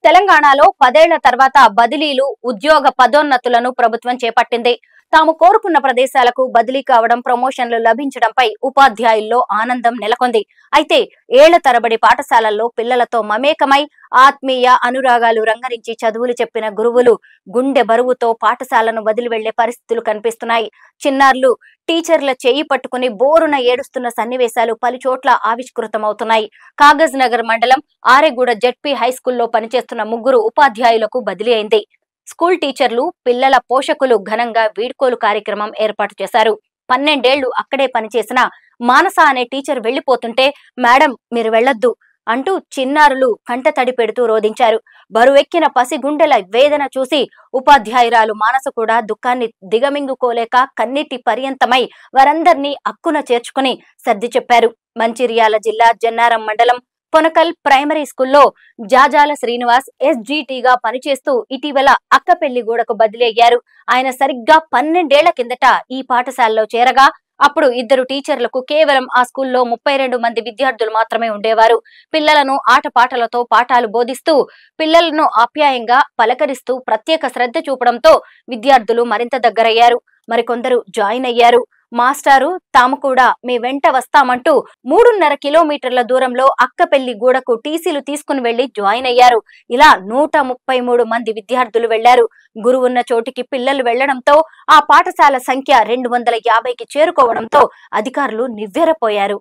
తెలంగాణలో 10 ఏళ్ల తర్వాత బదిలీలు, ఉద్యోగ పదోన్నతులను ప్రభుత్వం చేపట్టింది. తాము కోరుకున్న ప్రదేశాలకు బదిలీ కావడం, ప్రమోషన్లు లభించడంపై ఉపాధ్యాయుల్లో ఆనందం నెలకొంది. అయితే ఏళ్ల తరబడి పాఠశాలల్లో పిల్లలతో మమేకమై ఆత్మీయ అనురాగాలు రంగరించి చదువులు చెప్పిన గురువులు గుండె బరువుతో పాఠశాలను వదిలి వెళ్లే పరిస్థితులు కనిపిస్తున్నాయి. చిన్నారులు టీచర్ల చేయి పట్టుకుని బోరున ఏడుస్తున్న సన్నివేశాలు పలుచోట్ల ఆవిష్కృతమవుతున్నాయి. కాగజ్ నగర్ మండలం ఆరెగూడ జెడ్పీ హైస్కూల్లో పనిచేస్తున్న 3 ఉపాధ్యాయులకు బదిలీ అయింది. స్కూల్ టీచర్లు, పిల్లల పోషకులు ఘనంగా వీడ్కోలు కార్యక్రమం ఏర్పాటు చేశారు. 12 ఏళ్లు అక్కడే పనిచేసిన మానస అనే టీచర్ వెళ్లిపోతుంటే, మేడం మీరు వెళ్లొద్దు అంటూ చిన్నారులు కంటతడి పెడుతూ రోధించారు. బరువెక్కిన పసిగుండెల వేదన చూసి ఉపాధ్యాయురాలు మానస కూడా దుఃఖాన్ని దిగమింగుకోలేక కన్నీటి పర్యంతమై వారందర్నీ అక్కున చేర్చుకుని సర్ది చెప్పారు. మంచిర్యాల జిల్లా జన్నారం మండలం పొనకల్ ప్రైమరీ స్కూల్లో జాజాల శ్రీనివాస్ ఎస్జిటిగా పనిచేస్తూ ఇటీవల అక్కపెల్లిగూడకు బదిలీ అయ్యారు. ఆయన సరిగ్గా 12 ఏళ్ల కిందట ఈ పాఠశాలలో చేరగా అప్పుడు 2 టీచర్లకు కేవలం ఆ స్కూల్లో 32 మంది విద్యార్థులు మాత్రమే ఉండేవారు. పిల్లలను ఆటపాటలతో పాఠాలు బోధిస్తూ, పిల్లలను ఆప్యాయంగా పలకరిస్తూ ప్రత్యేక శ్రద్ధ చూపడంతో విద్యార్థులు మరింత దగ్గరయ్యారు. మరికొందరు జాయిన్ అయ్యారు. మాస్టారు తాము కూడా మీ వెంట వస్తామంటూ 3.5 కిలోమీటర్ల దూరంలో అక్కపెల్లి గూడకు టీసీలు తీసుకుని వెళ్లి జాయిన్ అయ్యారు. ఇలా 133 మంది విద్యార్థులు వెళ్లారు. గురువున్న చోటికి పిల్లలు వెళ్లడంతో ఆ పాఠశాల సంఖ్య 250కి చేరుకోవడంతో అధికారులు నివ్వెరపోయారు.